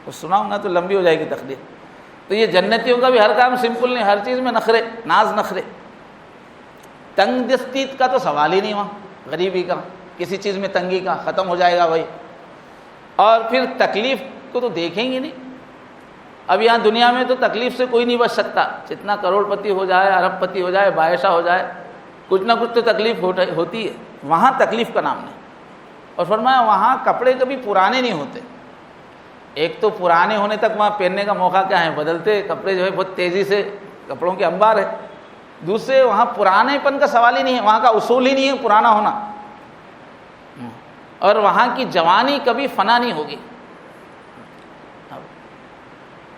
وہ سناؤں گا تو لمبی ہو جائے گی تقریر۔ تو یہ جنتیوں کا بھی ہر کام سمپل نہیں، ہر چیز میں نخرے، ناز نخرے۔ تنگ دستی کا تو سوال ہی نہیں وہاں، غریبی کا، کسی چیز میں تنگی کا، ختم ہو جائے گا بھائی۔ اور پھر تکلیف کو تو دیکھیں گے نہیں۔ اب یہاں دنیا میں تو تکلیف سے کوئی نہیں بچ سکتا، جتنا کروڑ پتی ہو جائے، ارب پتی ہو جائے، بادشاہ ہو جائے، کچھ نہ کچھ تو تکلیف ہوتی ہے، وہاں تکلیف کا نام نہیں۔ اور فرمایا وہاں کپڑے کبھی پرانے نہیں ہوتے، ایک تو پرانے ہونے تک وہاں پہننے کا موقع کیا ہے، بدلتے کپڑے جو ہے بہت تیزی سے کپڑوں کے انبار ہے۔ دوسرے وہاں پرانے پن کا سوال ہی نہیں ہے، وہاں کا اصول ہی نہیں ہے پرانا ہونا۔ اور وہاں کی جوانی کبھی فنا نہیں ہوگی۔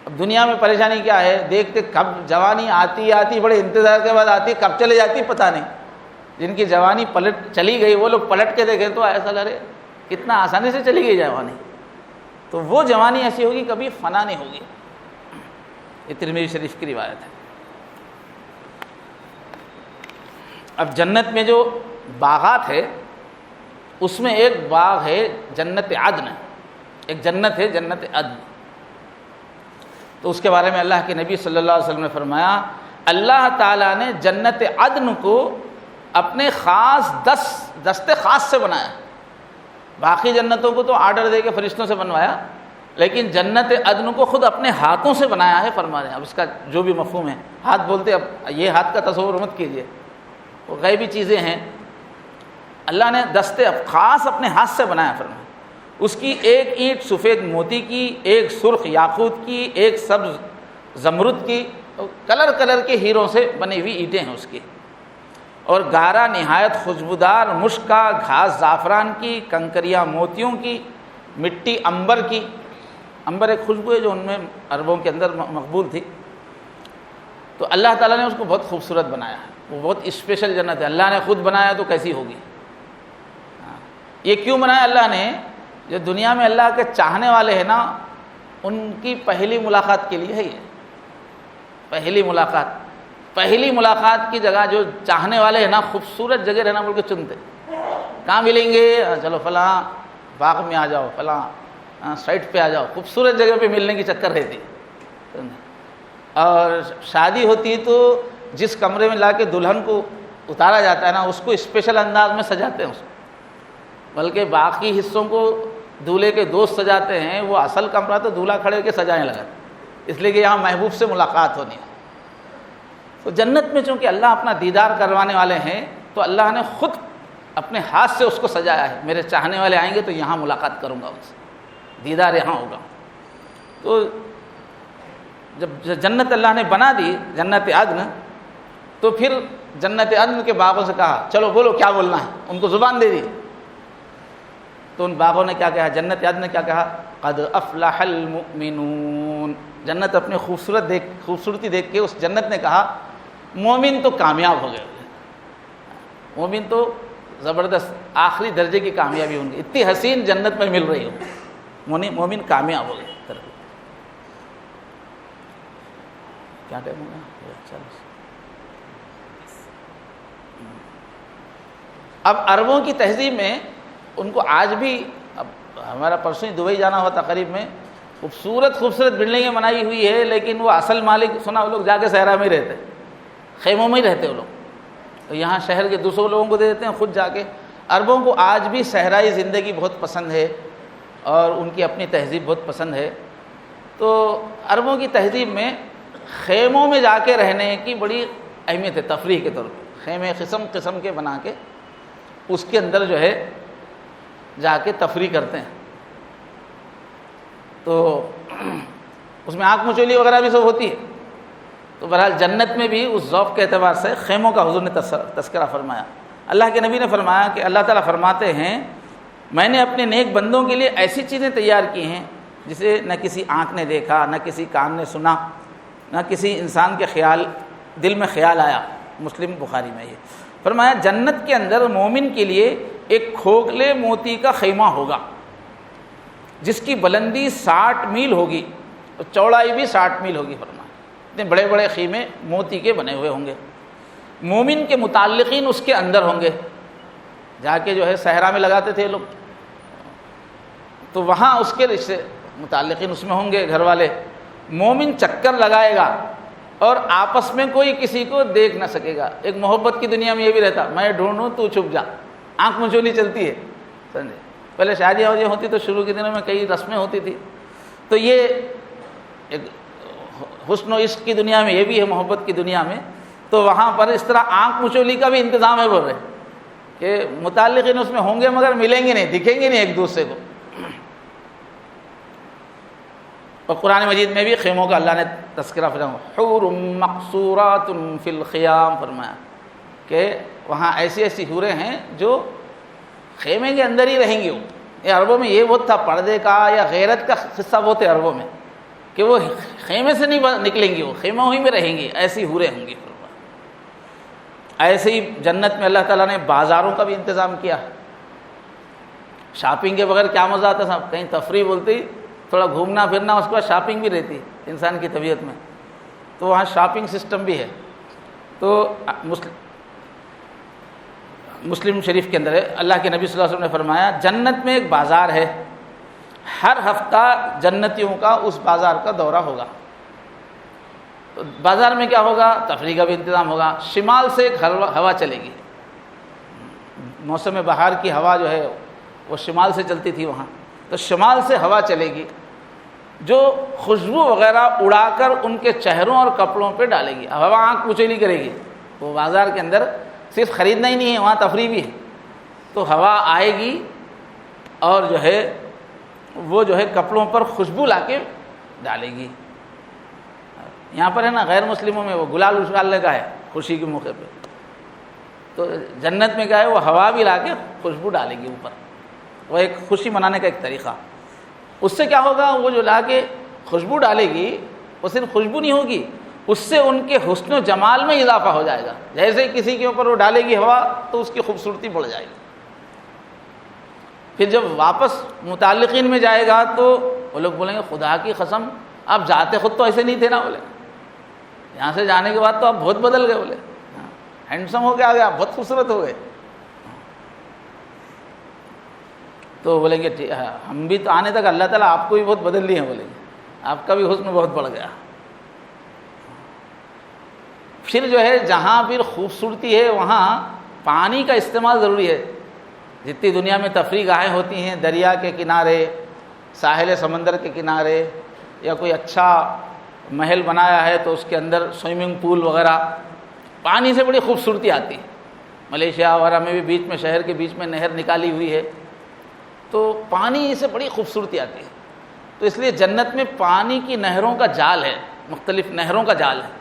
اب دنیا میں پریشانی کیا ہے، دیکھتے کب جوانی آتی بڑے انتظار کے بعد آتی، کب چلے جاتی پتہ نہیں۔ جن کی جوانی چلی گئی وہ لوگ پلٹ کے دیکھیں تو ایسا لگے کتنا آسانی سے چلی گئی جوانی، تو وہ جوانی ایسی ہوگی کبھی فنا نہیں ہوگی۔ یہ ترمذی شریف کی روایت ہے۔ اب جنت میں جو باغات ہے اس میں ایک باغ ہے جنت عدن، ایک جنت ہے جنت عدن۔ تو اس کے بارے میں اللہ کے نبی صلی اللہ علیہ وسلم نے فرمایا اللہ تعالیٰ نے جنت عدن کو اپنے خاص دستے خاص سے بنایا۔ باقی جنتوں کو تو آرڈر دے کے فرشتوں سے بنوایا، لیکن جنت عدن کو خود اپنے ہاتھوں سے بنایا ہے فرما رہے ہیں۔ اب اس کا جو بھی مفہوم ہے، ہاتھ بولتے، اب یہ ہاتھ کا تصور مت کیجیے، وہ غیبی چیزیں ہیں، اللہ نے دستے خاص اپنے ہاتھ سے بنایا فرمایا۔ اس کی ایک اینٹ سفید موتی کی، ایک سرخ یاقوت کی، ایک سبز زمرد کی، کلر کے ہیروں سے بنی ہوئی اینٹیں ہیں اس کی۔ اور گارا نہایت خوشبودار مشک کا، گھاس زعفران کی، کنکریاں موتیوں کی، مٹی عنبر کی۔ عنبر ایک خوشبو ہے جو ان میں عربوں کے اندر مقبول تھی۔ تو اللہ تعالیٰ نے اس کو بہت خوبصورت بنایا ہے، وہ بہت اسپیشل جنت ہے، اللہ نے خود بنایا تو کیسی ہوگی۔ یہ کیوں بنایا اللہ نے؟ جو دنیا میں اللہ کے چاہنے والے ہیں نا، ان کی پہلی ملاقات کے لیے ہے یہ، پہلی ملاقات۔ پہلی ملاقات کی جگہ جو چاہنے والے ہیں نا خوبصورت جگہ رہنا بول کے چنتے، کہاں ملیں گے؟ چلو فلاں باغ میں آ جاؤ، فلاں سائٹ پہ آ جاؤ، خوبصورت جگہ پہ ملنے کی چکر رہتی۔ اور شادی ہوتی تو جس کمرے میں لا کے دلہن کو اتارا جاتا ہے نا اس کو اسپیشل انداز میں سجاتے ہیں اس کو، بلکہ باقی حصوں کو دولہے کے دوست سجاتے ہیں، وہ اصل کمرہ تو دولہا کھڑے ہو کے سجانے لگا، اس لیے کہ یہاں محبوب سے ملاقات ہونی ہے۔ تو جنت میں چونکہ اللہ اپنا دیدار کروانے والے ہیں تو اللہ نے خود اپنے ہاتھ سے اس کو سجایا ہے، میرے چاہنے والے آئیں گے تو یہاں ملاقات کروں گا ان سے، دیدار یہاں ہوگا۔ تو جب جنت اللہ نے بنا دی جنت عدن، تو پھر جنت عدن کے باغوں سے کہا چلو بولو کیا بولنا ہے، ان کو زبان دے دی۔ تو ان باغوں نے کیا کہا، جنت عدن نے کیا کہا، قد افلح المؤمنون۔ جنت اپنی خوبصورتی دیکھ کے اس جنت نے کہا مومن تو کامیاب ہو گئے، مومن تو زبردست آخری درجے کی کامیابی ہوں گی، اتنی حسین جنت میں مل رہی ہو، مومن کامیاب ہو گئے۔ کیا ٹائم ہوگا؟ اب عربوں کی تہذیب میں ان کو آج بھی، اب ہمارا پرسوں ہی دبئی جانا ہوا تقریب میں، خوبصورت بلڈنگیں بنائی ہوئی ہے، لیکن وہ اصل مالک سنا وہ لوگ جا کے صحرا میں ہی رہتے، خیموں میں ہی رہتے وہ لوگ، تو یہاں شہر کے دوسروں لوگوں کو دے دیتے ہیں، خود جا کے۔ عربوں کو آج بھی صحرائی زندگی بہت پسند ہے اور ان کی اپنی تہذیب بہت پسند ہے۔ تو عربوں کی تہذیب میں خیموں میں جا کے رہنے کی بڑی اہمیت ہے، تفریح کے طور پہ خیمے قسم قسم کے بنا کے اس کے اندر جو ہے جا کے تفریح کرتے ہیں۔ تو اس میں آنکھ مچولی وغیرہ بھی سب ہوتی ہے۔ تو بہرحال جنت میں بھی اس ذوق کے اعتبار سے خیموں کا حضور نے تذکرہ فرمایا۔ اللہ کے نبی نے فرمایا کہ اللہ تعالیٰ فرماتے ہیں میں نے اپنے نیک بندوں کے لیے ایسی چیزیں تیار کی ہیں جسے نہ کسی آنکھ نے دیکھا، نہ کسی کان نے سنا، نہ کسی انسان کے دل میں خیال آیا۔ مسلم بخاری میں یہ فرمایا جنت کے اندر مومن کے لیے ایک کھوکھلے موتی کا خیمہ ہوگا جس کی بلندی 60 میل ہوگی اور چوڑائی بھی 60 میل ہوگی۔ فرمایا اتنے بڑے بڑے خیمے موتی کے بنے ہوئے ہوں گے، مومن کے متعلقین اس کے اندر ہوں گے، جا کے جو ہے صحرا میں لگاتے تھے لوگ، تو وہاں اس کے رشتے متعلقین اس میں ہوں گے، گھر والے۔ مومن چکر لگائے گا اور آپس میں کوئی کسی کو دیکھ نہ سکے گا۔ ایک محبت کی دنیا میں یہ بھی رہتا، میں ڈھونڈوں تو چھپ جا، آنکھ مچولی چلتی ہے، سمجھے۔ پہلے شادیاں ہوتی تو شروع کے دنوں میں کئی رسمیں ہوتی تھی، تو یہ ایک حسن و عشق کی دنیا میں یہ بھی ہے، محبت کی دنیا میں، تو وہاں پر اس طرح آنکھ مچولی کا بھی انتظام ہے، بول رہے کہ متعلقین اس میں ہوں گے مگر ملیں گے نہیں، دکھیں گے نہیں ایک دوسرے کو۔ اور قرآن مجید میں بھی خیموں کا اللہ نے تذکرہ فرمایا، حور مقصورات فی الخیام، فرمایا کہ وہاں ایسی ایسی حوریں ہیں جو خیمے کے اندر ہی رہیں گی۔ یہ عربوں میں یہ بہت تھا، پردے کا یا غیرت کا قصہ بہت ہے عربوں میں، کہ وہ خیمے سے نہیں نکلیں گی، وہ خیموں ہی میں رہیں گی، ایسی حوریں ہوں گی۔ ایسے ہی جنت میں اللہ تعالیٰ نے بازاروں کا بھی انتظام کیا۔ شاپنگ کے بغیر کیا مزہ آتا تھا، کہیں تفریح بولتی تھوڑا گھومنا پھرنا، اس کے بعد شاپنگ بھی رہتی انسان کی طبیعت میں، تو وہاں شاپنگ سسٹم بھی ہے۔ تو مسلم شریف کے اندر ہے، اللہ کے نبی صلی اللہ علیہ وسلم نے فرمایا جنت میں ایک بازار ہے، ہر ہفتہ جنتیوں کا اس بازار کا دورہ ہوگا۔ تو بازار میں کیا ہوگا، تفریح کا بھی انتظام ہوگا۔ شمال سے ایک ہوا چلے گی، موسم بہار کی ہوا جو ہے وہ شمال سے چلتی تھی وہاں، تو شمال سے ہوا چلے گی جو خوشبو وغیرہ اڑا کر ان کے چہروں اور کپڑوں پہ ڈالے گی، ہوا آنکھ مچولی کرے گی۔ وہ بازار کے اندر صرف خریدنا ہی نہیں ہے، وہاں تفریح بھی ہے، تو ہوا آئے گی اور جو ہے وہ جو ہے کپڑوں پر خوشبو لا کے ڈالے گی۔ یہاں پر ہے نا غیر مسلموں میں وہ گلال اچھالنے کا ہے خوشی کے موقع پہ، تو جنت میں کیا ہے وہ ہوا بھی لا کے خوشبو ڈالے گی اوپر، وہ ایک خوشی منانے کا ایک طریقہ۔ اس سے کیا ہوگا، وہ جو لا کے خوشبو ڈالے گی وہ صرف خوشبو نہیں ہوگی، اس سے ان کے حسن و جمال میں اضافہ ہو جائے گا۔ جیسے ہی کسی کے اوپر وہ ڈالے گی ہوا تو اس کی خوبصورتی بڑھ جائے گی۔ پھر جب واپس متعلقین میں جائے گا تو وہ لوگ بولیں گے خدا کی قسم آپ جاتے خود تو ایسے نہیں تھے نا، بولے یہاں سے جانے کے بعد تو آپ بہت بدل گئے، بولے ہینڈسم ہو کے آ گئے، آپ بہت خوبصورت ہو گئے. تو بولیں گے ہم بھی تو آنے تک اللہ تعالیٰ آپ کو بھی بہت بدل لیے ہیں، بولیں گے آپ کا بھی حسن بہت بڑھ گیا. پھر جو ہے جہاں پھر خوبصورتی ہے وہاں پانی کا استعمال ضروری ہے. جتنی دنیا میں تفریح گاہیں ہوتی ہیں، دریا کے کنارے، ساحل سمندر کے کنارے، یا کوئی اچھا محل بنایا ہے تو اس کے اندر سوئمنگ پول وغیرہ، پانی سے بڑی خوبصورتی آتی ہے. ملیشیا وغیرہ میں بھی بیچ میں، شہر کے بیچ میں نہر نکالی ہوئی ہے، تو پانی سے بڑی خوبصورتی آتی ہے. تو اس لیے جنت میں پانی کی نہروں کا جال ہے، مختلف نہروں کا جال ہے.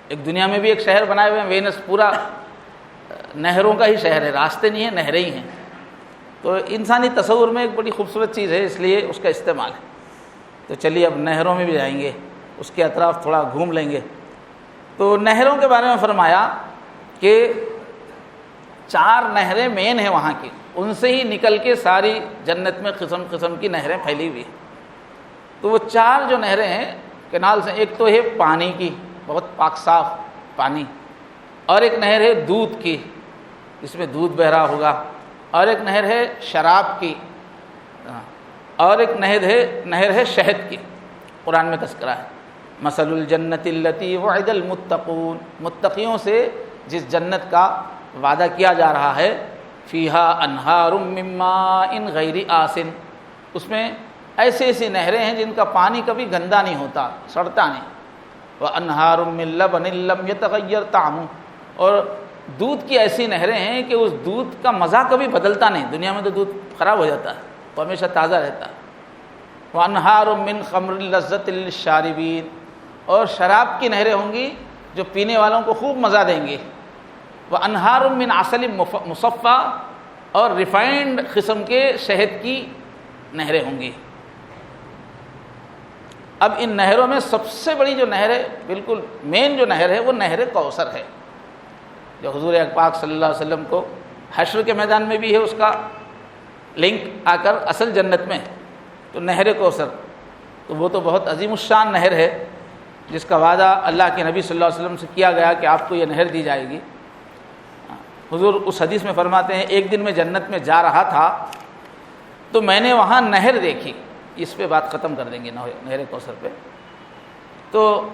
ایک دنیا میں بھی ایک شہر بنائے ہوئے ہیں وینس، پورا نہروں کا ہی شہر ہے، راستے نہیں ہیں، نہریں ہی ہیں. تو انسانی تصور میں ایک بڑی خوبصورت چیز ہے، اس لیے اس کا استعمال ہے. تو چلیے اب نہروں میں بھی جائیں گے، اس کے اطراف تھوڑا گھوم لیں گے. تو نہروں کے بارے میں فرمایا کہ 4 نہریں مین ہیں وہاں کی، ان سے ہی نکل کے ساری جنت میں قسم قسم کی نہریں پھیلی ہوئی ہیں. تو وہ 4 جو نہریں ہیں کنال سے، ایک تو ہے پانی کی، بہت پاک صاف پانی، اور ایک نہر ہے دودھ کی، اس میں دودھ بہ رہا ہوگا، اور ایک نہر ہے شراب کی، اور ایک نہر ہے شہد کی. قرآن میں تذکرہ ہے مثل الجنت التی وعد المتقون، متقیوں سے جس جنت کا وعدہ کیا جا رہا ہے، فیہا انہار من ماء غیر آسن، اس میں ایسی ایسی نہریں ہیں جن کا پانی کبھی گندا نہیں ہوتا، سڑتا نہیں. وانہار من لبن لم یتغیر طعمہ، اور دودھ کی ایسی نہریں ہیں کہ اس دودھ کا مزہ کبھی بدلتا نہیں. دنیا میں تو دودھ خراب ہو جاتا ہے، وہ ہمیشہ تازہ رہتا ہے. وانہار من خمر لذت للشاربین، اور شراب کی نہریں ہوں گی جو پینے والوں کو خوب مزہ دیں گے. وانہار من عسل مصفی، اور ریفائنڈ قسم کے شہد کی نہریں ہوں گی. اب ان نہروں میں سب سے بڑی جو نہر ہے، بالکل مین جو نہر ہے، وہ نہر کوثر ہے، جو حضور پاک صلی اللہ علیہ وسلم کو حشر کے میدان میں بھی ہے اس کا لنک آ کر اصل جنت میں. تو نہر کوثر تو وہ تو بہت عظیم الشان نہر ہے، جس کا وعدہ اللہ کے نبی صلی اللہ علیہ وسلم سے کیا گیا کہ آپ کو یہ نہر دی جائے گی. حضور اس حدیث میں فرماتے ہیں ایک دن میں جنت میں جا رہا تھا تو میں نے وہاں نہر دیکھی. اس پہ بات ختم کر دیں گے نہر کوثر پہ. تو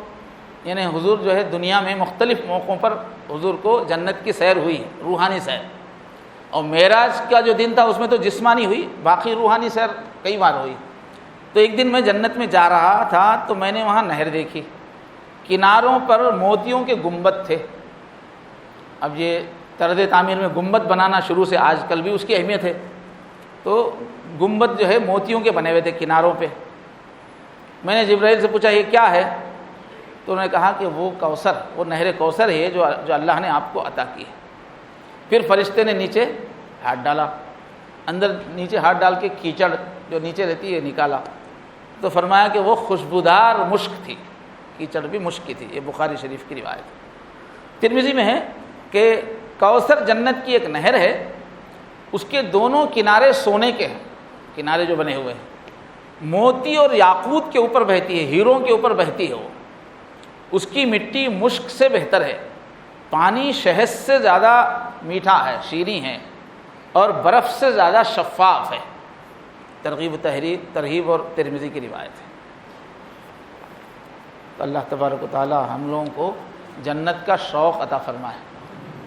یعنی حضور جو ہے دنیا میں مختلف موقعوں پر حضور کو جنت کی سیر ہوئی، روحانی سیر، اور معراج کا جو دن تھا اس میں تو جسمانی ہوئی، باقی روحانی سیر کئی بار ہوئی. تو ایک دن میں جنت میں جا رہا تھا تو میں نے وہاں نہر دیکھی، کناروں پر موتیوں کے گنبد تھے. اب یہ طرز تعمیر میں گنبد بنانا شروع سے آج کل بھی اس کی اہمیت ہے. تو گنبد جو ہے موتیوں کے بنے ہوئے تھے کناروں پہ. میں نے جبرائیل سے پوچھا یہ کیا ہے؟ تو انہوں نے کہا کہ وہ کوثر، وہ نہر کوثر ہے جو اللہ نے آپ کو عطا کی ہے. پھر فرشتے نے نیچے ہاتھ ڈالا، اندر نیچے ہاتھ ڈال کے کیچڑ جو نیچے رہتی ہے نکالا، تو فرمایا کہ وہ خوشبودار مشک تھی، کیچڑ بھی مشک کی تھی. یہ بخاری شریف کی روایت ہے. ترمذی میں ہے کہ کوثر جنت کی ایک نہر ہے، اس کے دونوں کنارے سونے کے ہیں، کنارے جو بنے ہوئے ہیں، موتی اور یاقوت کے اوپر بہتی ہے، ہیروں کے اوپر بہتی ہے. وہ اس کی مٹی مشک سے بہتر ہے، پانی شہد سے زیادہ میٹھا ہے، شیریں ہے، اور برف سے زیادہ شفاف ہے. ترغیب اور ترمذی کی روایت ہے. تو اللہ تبارک و تعالی ہم لوگوں کو جنت کا شوق عطا فرمائے.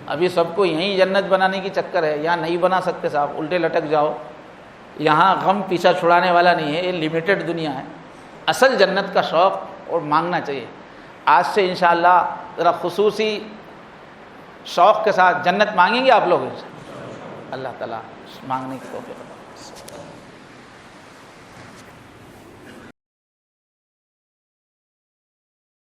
ابھی سب کو یہیں جنت بنانے کی چکر ہے، یہاں نہیں بنا سکتے صاحب، الٹے لٹک جاؤ. یہاں غم پیچھا چھڑانے والا نہیں ہے، یہ لمیٹڈ دنیا ہے. اصل جنت کا شوق اور مانگنا چاہیے. آج سے انشاءاللہ ذرا خصوصی شوق کے ساتھ جنت مانگیں گے آپ لوگ. اللہ تعالیٰ مانگنے کی توفیق عطا فرمائے.